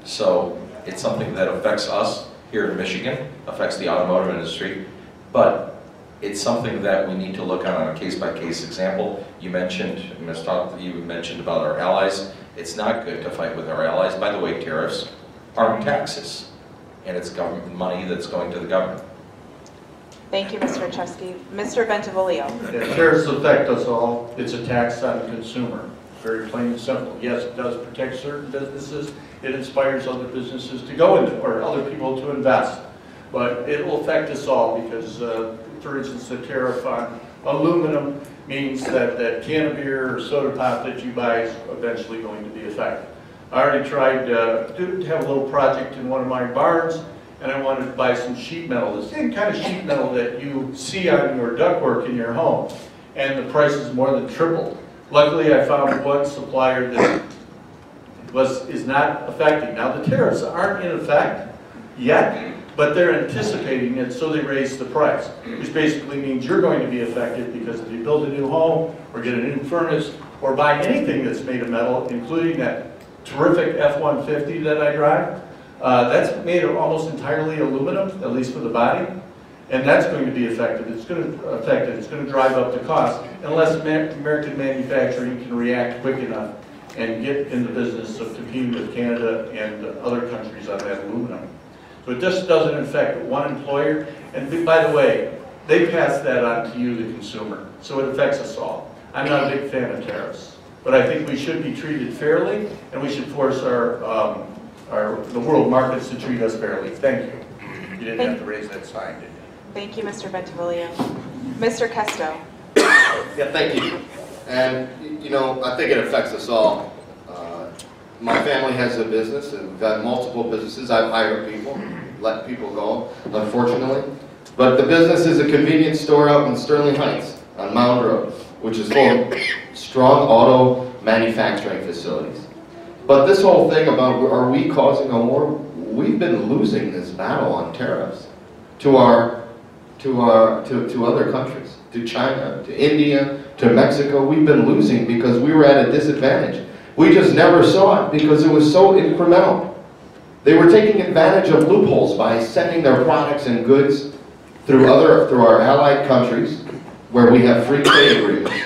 So it's something that affects us here in Michigan, affects the automotive industry, but It's something that we need to look at on a case-by-case example. You mentioned, Ms. Todd, you mentioned about our allies. It's not good to fight with our allies. By the way, tariffs are taxes, and it's government money that's going to the government. Thank you, Mr. Rachevsky. Mr. Bentivolio. Yeah, tariffs affect us all. It's a tax on the consumer. Very plain and simple. Yes, it does protect certain businesses. It inspires other businesses to go into, or other people to invest. But it will affect us all because, for instance, the tariff on aluminum means that that can of beer or soda pop that you buy is eventually going to be affected. I already tried to have a little project in one of my barns, and I wanted to buy some sheet metal, the same kind of sheet metal that you see on your ductwork in your home, and the price is more than tripled. Luckily, I found one supplier that is not affecting. Now, the tariffs aren't in effect yet, but they're anticipating it, so they raise the price, which basically means you're going to be affected because if you build a new home or get a new furnace or buy anything that's made of metal, including that terrific F-150 that I drive, that's made of almost entirely aluminum, at least for the body, and that's going to be affected. It's going to affect it. It's going to drive up the cost unless American manufacturing can react quick enough and get in the business of competing with Canada and other countries on that aluminum. So it just doesn't affect one employer. And by the way, they pass that on to you, the consumer. So it affects us all. I'm not a big fan of tariffs, but I think we should be treated fairly, and we should force the world markets to treat us fairly. Thank you. You didn't have to raise that sign, did you? Thank you, Mr. Bentivolio. Mr. Kesto. Yeah, thank you. And, you know, I think it affects us all. My family has a business, and we've got multiple businesses. I've hired people, let people go, unfortunately. But the business is a convenience store out in Sterling Heights on Mound Road, which is full of strong auto manufacturing facilities. But this whole thing about are we causing a war? We've been losing this battle on tariffs to other countries, to China, to India, to Mexico. We've been losing because we were at a disadvantage. We just never saw it because it was so incremental. They were taking advantage of loopholes by sending their products and goods through our allied countries where we have free trade agreements.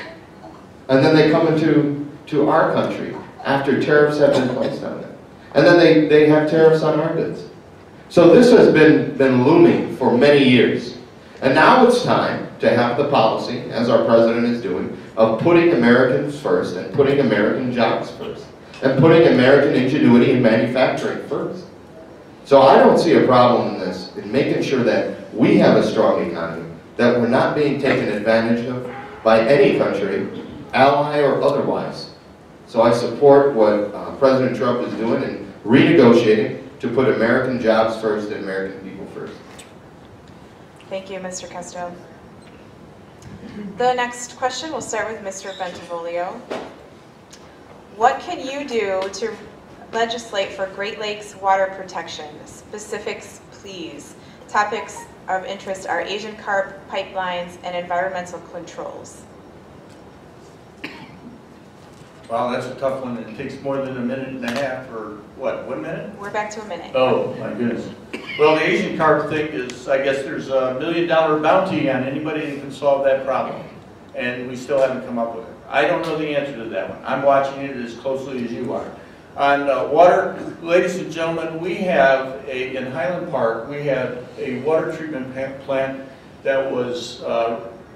And then they come into our country after tariffs have been placed on them. And then they have tariffs on our goods. So this has been looming for many years. And now it's time to have the policy, as our president is doing, of putting Americans first and putting American jobs first and putting American ingenuity in manufacturing first. So I don't see a problem in this, in making sure that we have a strong economy, that we're not being taken advantage of by any country, ally or otherwise. So I support what President Trump is doing in renegotiating to put American jobs first and American people first. Thank you, Mr. Kesto. The next question will start with Mr. Bentivolio. What can you do to legislate for Great Lakes water protection? Specifics, please. Topics of interest are Asian carp, pipelines, and environmental controls. Wow, that's a tough one. It takes more than a minute and a half, or what, 1 minute? We're back to a minute. Oh, my goodness. Well, the Asian carp thing is, I guess there's $1 million bounty on anybody that can solve that problem. And we still haven't come up with it. I don't know the answer to that one. I'm watching it as closely as you are. On water, ladies and gentlemen, we have in Highland Park, we have a water treatment plant that was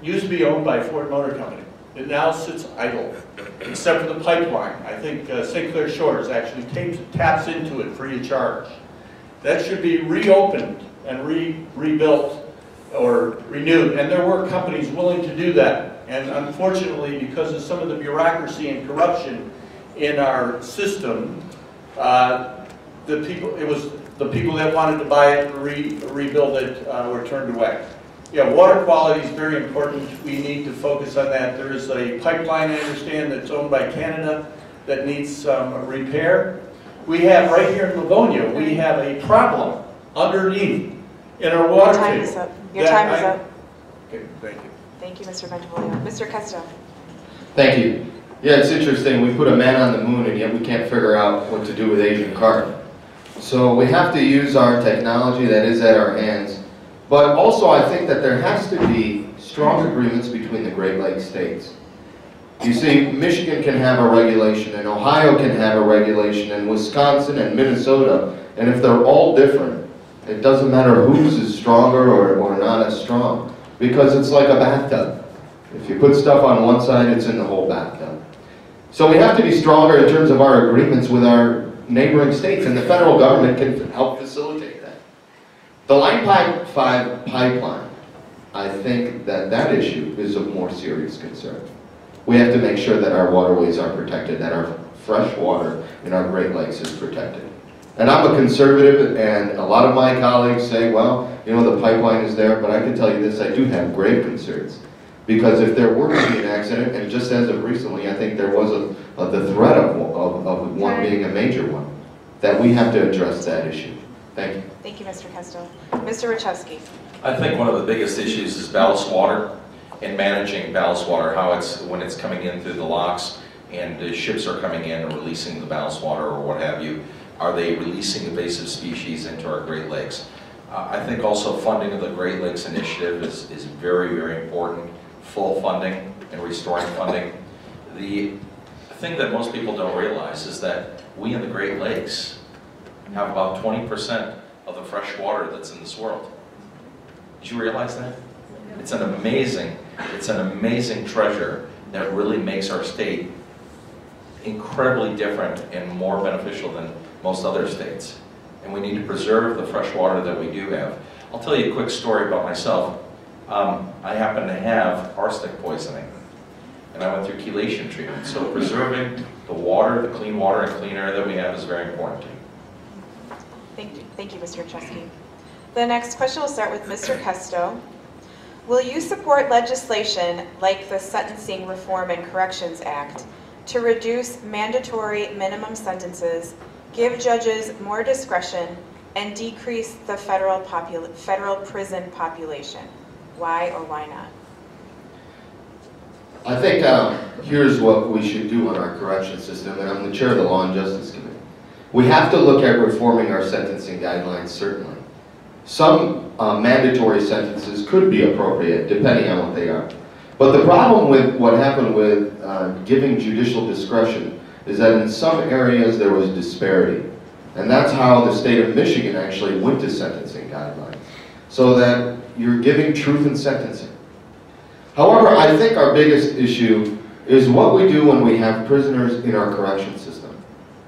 used to be owned by Ford Motor Company. It now sits idle, except for the pipeline. I think St. Clair Shores actually taps into it free of charge. That should be reopened and rebuilt or renewed, and there were companies willing to do that. And unfortunately, because of some of the bureaucracy and corruption in our system, the people that wanted to buy it and rebuild it were turned away. Yeah, water quality is very important. We need to focus on that. There is a pipeline, I understand, that's owned by Canada that needs some repair. We have right here in Livonia, we have a problem underneath in our water table. Your time is up. Your time is up. Okay, thank you. Thank you, Mr. Bentivolio. Mr. Kesto. Thank you. Yeah, it's interesting. We put a man on the moon, and yet we can't figure out what to do with Asian carp. So we have to use our technology that is at our hands. But also, I think that there has to be strong agreements between the Great Lakes states. You see, Michigan can have a regulation, and Ohio can have a regulation, and Wisconsin and Minnesota, and if they're all different, it doesn't matter whose is stronger or not as strong, because it's like a bathtub. If you put stuff on one side, it's in the whole bathtub. So we have to be stronger in terms of our agreements with our neighboring states, and the federal government can help facilitate that. The Line Pipe 5 pipeline, I think that issue is of more serious concern. We have to make sure that our waterways are protected, that our fresh water in our Great Lakes is protected. And I'm a conservative, and a lot of my colleagues say, well, you know, the pipeline is there, but I can tell you this, I do have grave concerns. Because if there were to be an accident, and just as of recently, I think there was the threat of one being a major one, that we have to address that issue. Thank you. Thank you, Mr. Kesto. Mr. Rachevsky. I think one of the biggest issues is ballast water and managing ballast water, how when it's coming in through the locks and the ships are coming in and releasing the ballast water or what have you. Are they releasing invasive species into our Great Lakes? I think also funding of the Great Lakes Initiative is very, very important. Full funding and restoring funding. The thing that most people don't realize is that we in the Great Lakes have about 20% of the fresh water that's in this world. Did you realize that? It's an amazing treasure that really makes our state incredibly different and more beneficial than most other states. And we need to preserve the fresh water that we do have. I'll tell you a quick story about myself. I happen to have arsenic poisoning, and I went through chelation treatment. So preserving the water, the clean water and clean air that we have is very important. Thank you, Mr. Rachevsky. The next question will start with Mr. Kesto. Will you support legislation like the Sentencing Reform and Corrections Act to reduce mandatory minimum sentences, give judges more discretion, and decrease the federal prison population? Why or why not? I think here's what we should do on our correction system, and I'm the chair of the Law and Justice Committee. We have to look at reforming our sentencing guidelines, certainly. Some mandatory sentences could be appropriate, depending on what they are. But the problem with what happened with giving judicial discretion is that in some areas there was disparity. And that's how the state of Michigan actually went to sentencing guidelines, so that you're giving truth in sentencing. However, I think our biggest issue is what we do when we have prisoners in our correction system.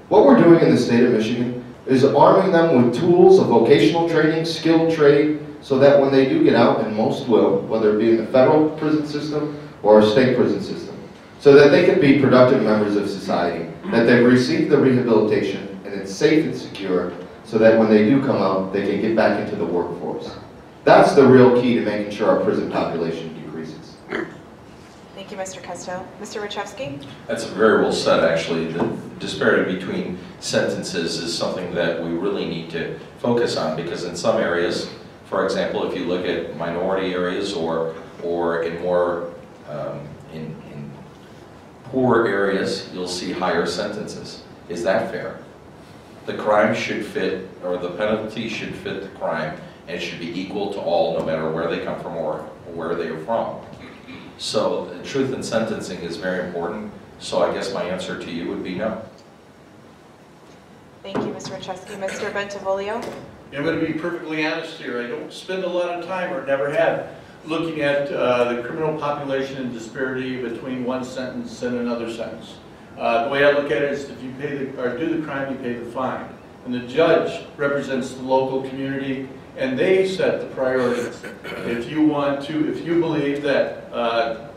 What we're doing in the state of Michigan is arming them with tools of vocational training, skilled trade, so that when they do get out, and most will, whether it be in the federal prison system or a state prison system, so that they can be productive members of society, that they've received the rehabilitation, and it's safe and secure, so that when they do come out, they can get back into the workforce. That's the real key to making sure our prison population decreases. Thank you, Mr. Kesto. Mr. Rachevsky? That's very well said, actually. The disparity between sentences is something that we really need to focus on, because in some areas, for example, if you look at minority areas or in more in poor areas, you'll see higher sentences. Is that fair? The crime should fit, or the penalty should fit the crime, and it should be equal to all, no matter where they come from or where they are from. So the truth in sentencing is very important, so I guess my answer to you would be no. Thank you, Mr. Rachevsky. Mr. Bentivolio? I'm going to be perfectly honest here. I don't spend a lot of time, or never have, looking at the criminal population and disparity between one sentence and another sentence. The way I look at it is, if you do the crime, you pay the fine. And the judge represents the local community, and they set the priorities. If you believe that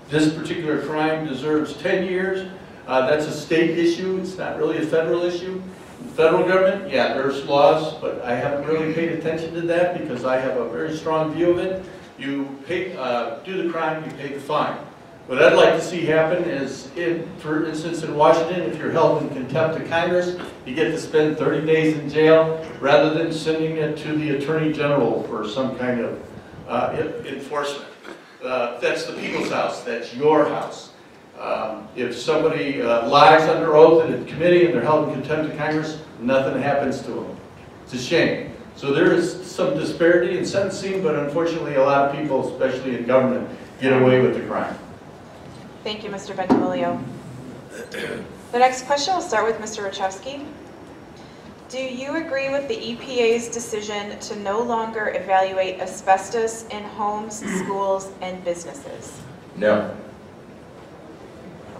this particular crime deserves 10 years, that's a state issue. It's not really a federal issue. The federal government, yeah, there's laws, but I haven't really paid attention to that because I have a very strong view of it. You do the crime, you pay the fine. What I'd like to see happen is, for instance, in Washington, if you're held in contempt of Congress, you get to spend 30 days in jail rather than sending it to the Attorney General for some kind of enforcement. That's the people's house. That's your house. If somebody lies under oath in a committee and they're held in contempt of Congress, nothing happens to them. It's a shame. So there is some disparity in sentencing, but unfortunately a lot of people, especially in government, get away with the crime. Thank you, Mr. Bentivolio. The next question will start with Mr. Rachevsky. Do you agree with the EPA's decision to no longer evaluate asbestos in homes, schools, and businesses? No.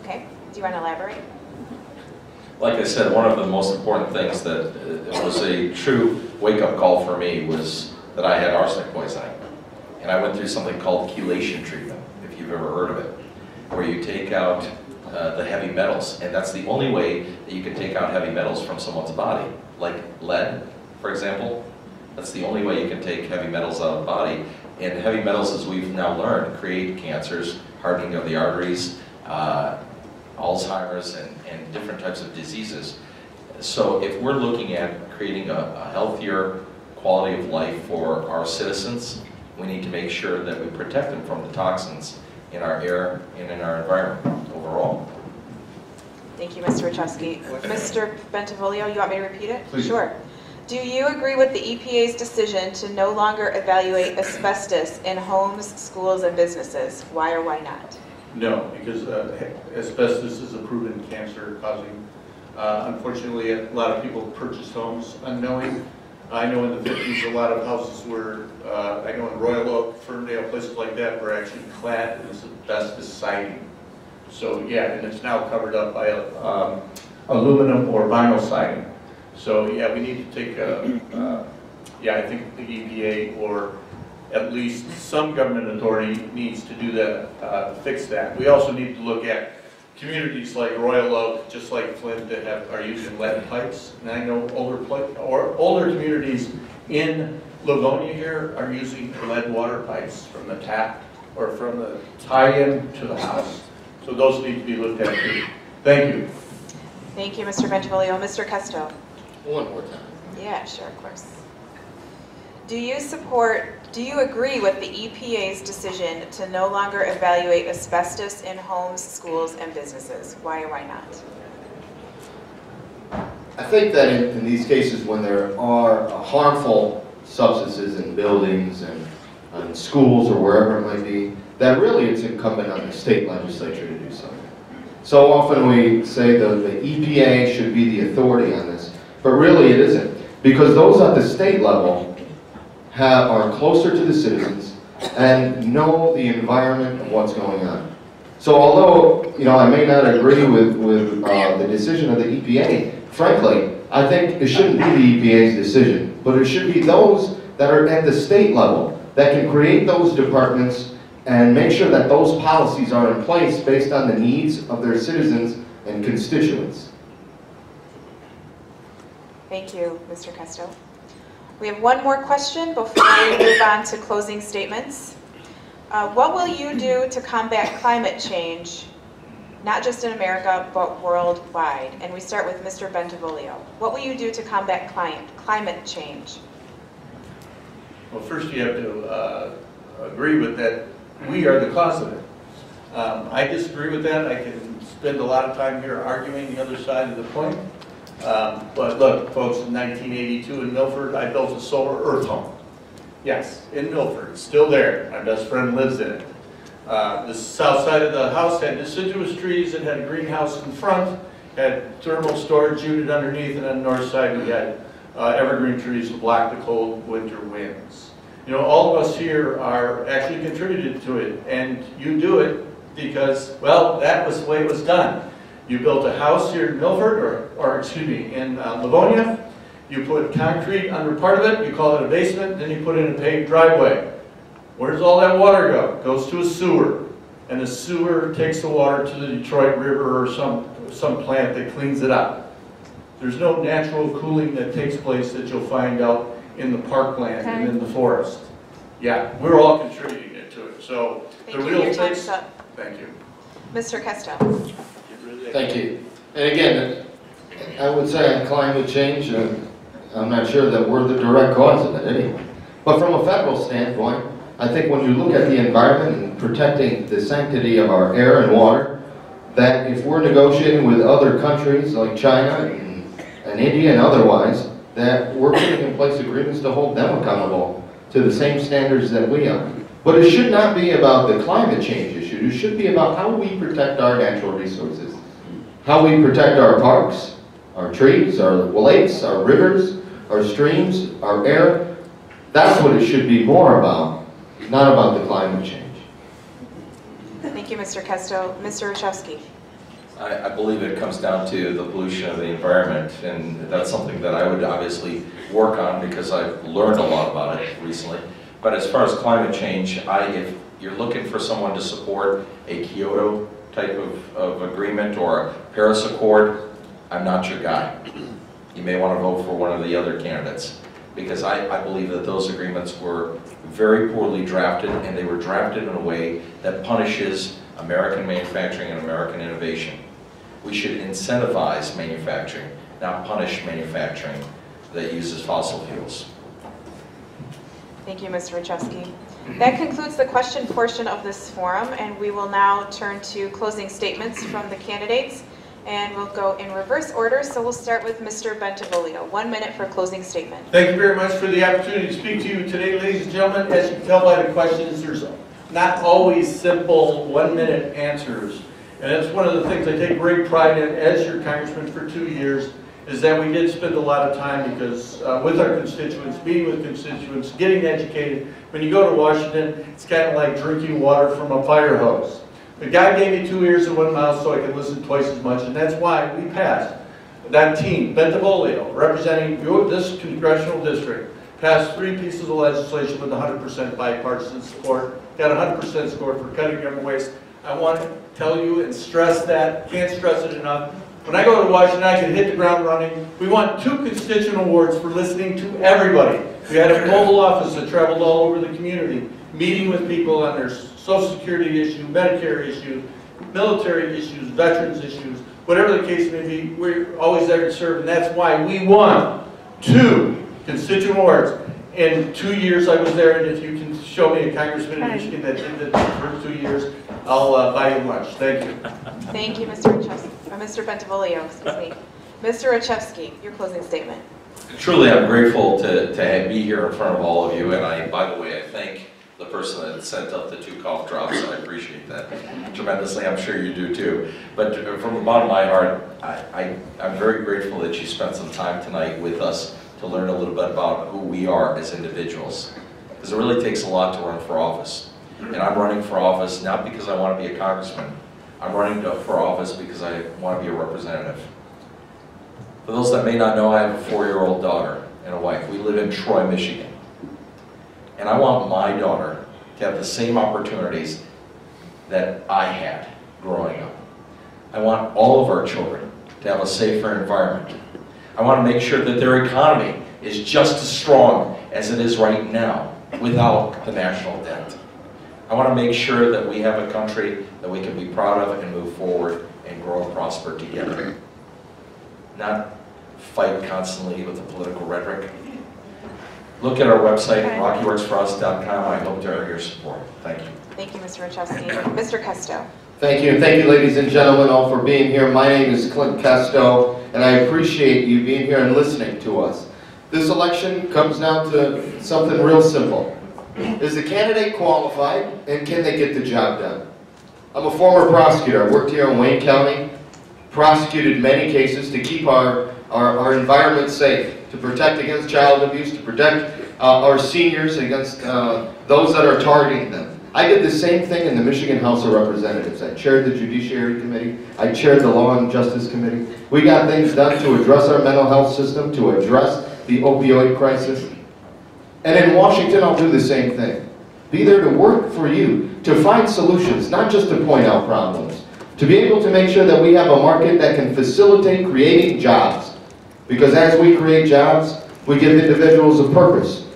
Okay, do you want to elaborate? Like I said, one of the most important things that it was a true wake-up call for me was that I had arsenic poisoning. And I went through something called chelation treatment, if you've ever heard of it, where you take out the heavy metals. And that's the only way that you can take out heavy metals from someone's body, like lead, for example. That's the only way you can take heavy metals out of the body. And heavy metals, as we've now learned, create cancers, hardening of the arteries, Alzheimer's, and different types of diseases. So if we're looking at creating a healthier quality of life for our citizens, we need to make sure that we protect them from the toxins in our air and in our environment overall. Thank you, Mr. Rachevsky. Mr. Bentivolio, you want me to repeat it? Please. Sure. Do you agree with the EPA's decision to no longer evaluate asbestos in homes, schools, and businesses? Why or why not? No, because asbestos is a proven cancer causing. Unfortunately, a lot of people purchased homes unknowing. I know in the 50s a lot of houses were, I know in Royal Oak, Ferndale, places like that were actually clad in asbestos siding. So yeah, and it's now covered up by aluminum or vinyl siding. So yeah, we need to take, yeah, I think the EPA or at least some government authority needs to do that, fix that. We also need to look at communities like Royal Oak, just like Flint, that are using lead pipes. And I know older communities in Livonia here are using lead water pipes from the tap or from the tie-in to the house. So those need to be looked at too. Thank you. Thank you, Mr. Bentivolio. Mr. Kesto. One more time. Yeah, sure, of course. Do you agree with the EPA's decision to no longer evaluate asbestos in homes, schools, and businesses? Why or why not? I think that in these cases when there are harmful substances in buildings and schools or wherever it might be, that really it's incumbent on the state legislature to do something. So often we say that the EPA should be the authority on this, but really it isn't. Because those at the state level are closer to the citizens and know the environment and what's going on. So although, you know, I may not agree with the decision of the EPA, frankly, I think it shouldn't be the EPA's decision, but it should be those that are at the state level that can create those departments and make sure that those policies are in place based on the needs of their citizens and constituents. Thank you, Mr. Kesto. We have one more question before we move on to closing statements. What will you do to combat climate change, not just in America, but worldwide? And we start with Mr. Bentivolio. What will you do to combat climate change? Well, first you have to agree with that we are the cause of it. I disagree with that. I can spend a lot of time here arguing the other side of the point. But look, folks, in 1982 in Milford, I built a solar earth home. Yes, in Milford, it's still there. My best friend lives in it. The south side of the house had deciduous trees. It had a greenhouse in front, had thermal storage unit underneath, and on the north side we had evergreen trees to block the cold winter winds. You know, all of us here are actually contributed to it, and you do it because, well, that was the way it was done. You built a house here in Milford, or excuse me, in Livonia. You put concrete under part of it, you call it a basement, then you put in a paved driveway. Where does all that water go? It goes to a sewer. And the sewer takes the water to the Detroit River or some plant that cleans it up. There's no natural cooling that takes place that you'll find out in the parkland and in the forest. Yeah, we're all contributing to it. So Thank the you. real Your time's fix. up. Thank you. Mr. Kesto. Thank you. And again, I would say on climate change, I'm not sure that we're the direct cause of it anyway. But from a federal standpoint, I think when you look at the environment and protecting the sanctity of our air and water, that if we're negotiating with other countries like China and India and otherwise, that we're putting in place agreements to hold them accountable to the same standards that we are. But it should not be about the climate change issue. It should be about how we protect our natural resources, how we protect our parks, our trees, our lakes, our rivers, our streams, our air. That's what it should be more about, not about the climate change. Thank you, Mr. Kesto. Mr. Rachevsky. I believe it comes down to the pollution of the environment, and that's something that I would obviously work on because I've learned a lot about it recently. But as far as climate change, if you're looking for someone to support a Kyoto type of agreement or a Paris Accord, I'm not your guy. You may want to vote for one of the other candidates, because I believe that those agreements were very poorly drafted, and they were drafted in a way that punishes American manufacturing and American innovation. We should incentivize manufacturing, not punish manufacturing that uses fossil fuels. Thank you, Mr. Rachevsky. That concludes the question portion of this forum, and we will now turn to closing statements from the candidates, and we'll go in reverse order. So we'll start with Mr. Bentivolio. 1 minute for closing statement. Thank you very much for the opportunity to speak to you today, ladies and gentlemen. As you can tell by the questions, there's not always simple 1-minute answers. And that's one of the things I take great pride in as your congressman for 2 years, is that we did spend a lot of time because with our constituents, meeting with constituents, getting educated. When you go to Washington, it's kind of like drinking water from a fire hose. But God gave me 2 ears and 1 mouth so I could listen twice as much, and that's why we passed. That team, Bentivolio, representing this congressional district, passed 3 pieces of legislation with 100% bipartisan support, got 100% support for cutting government waste. I want to tell you and stress that, can't stress it enough. When I go to Washington, I can hit the ground running. We won 2 constituent awards for listening to everybody. We had a mobile office that traveled all over the community, meeting with people on their Social Security issue, Medicare issue, military issues, veterans issues, whatever the case may be. We're always there to serve, and that's why we won 2 constituent awards. In 2 years I was there, and if you can show me a congressman in Michigan that did that for 2 years, I'll buy you lunch. Thank you. Thank you, Mr. Bentivolio, excuse me. Mr. Rachevsky, your closing statement. Truly, I'm grateful to be here in front of all of you, and by the way, I thank the person that sent up the 2 cough drops. I appreciate that tremendously. I'm sure you do too. But from the bottom of my heart, I'm very grateful that you spent some time tonight with us to learn a little bit about who we are as individuals. Because it really takes a lot to run for office. And I'm running for office not because I want to be a congressman. I'm running for office because I want to be a representative. For those that may not know, I have a 4-year-old daughter and a wife. We live in Troy, Michigan. And I want my daughter to have the same opportunities that I had growing up. I want all of our children to have a safer environment. I want to make sure that their economy is just as strong as it is right now without the national debt. I want to make sure that we have a country that we can be proud of and move forward and grow and prosper together. Not fight constantly with the political rhetoric. Look at our website, rockyworksforus.com. I hope to earn your support. Thank you. Thank you, Mr. Rachevsky. Mr. Kesto. Thank you, and thank you, ladies and gentlemen, all for being here. My name is Clint Kesto, and I appreciate you being here and listening to us. This election comes down to something real simple. Is the candidate qualified, and can they get the job done? I'm a former prosecutor. I worked here in Wayne County, prosecuted many cases to keep our environment safe, to protect against child abuse, to protect our seniors against those that are targeting them. I did the same thing in the Michigan House of Representatives. I chaired the Judiciary Committee. I chaired the Law and Justice Committee. We got things done to address our mental health system, to address the opioid crisis. And in Washington, I'll do the same thing. Be there to work for you, to find solutions, not just to point out problems. To be able to make sure that we have a market that can facilitate creating jobs. Because as we create jobs, we give individuals a purpose.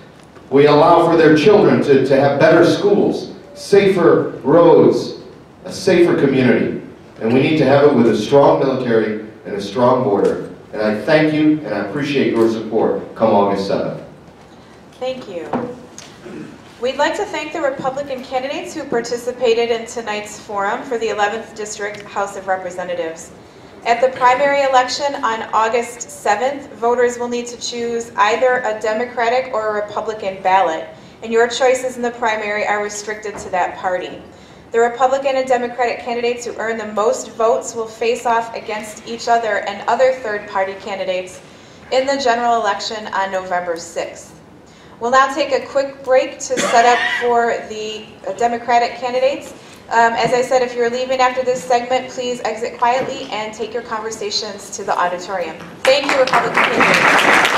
We allow for their children to have better schools, safer roads, a safer community. And we need to have it with a strong military and a strong border. And I thank you and I appreciate your support come August 7th. Thank you. We'd like to thank the Republican candidates who participated in tonight's forum for the 11th District House of Representatives. At the primary election on August 7th, voters will need to choose either a Democratic or a Republican ballot, and your choices in the primary are restricted to that party. The Republican and Democratic candidates who earn the most votes will face off against each other and other third-party candidates in the general election on November 6th. We'll now take a quick break to set up for the Democratic candidates. As I said, if you're leaving after this segment, please exit quietly and take your conversations to the auditorium. Thank you, Republican candidates.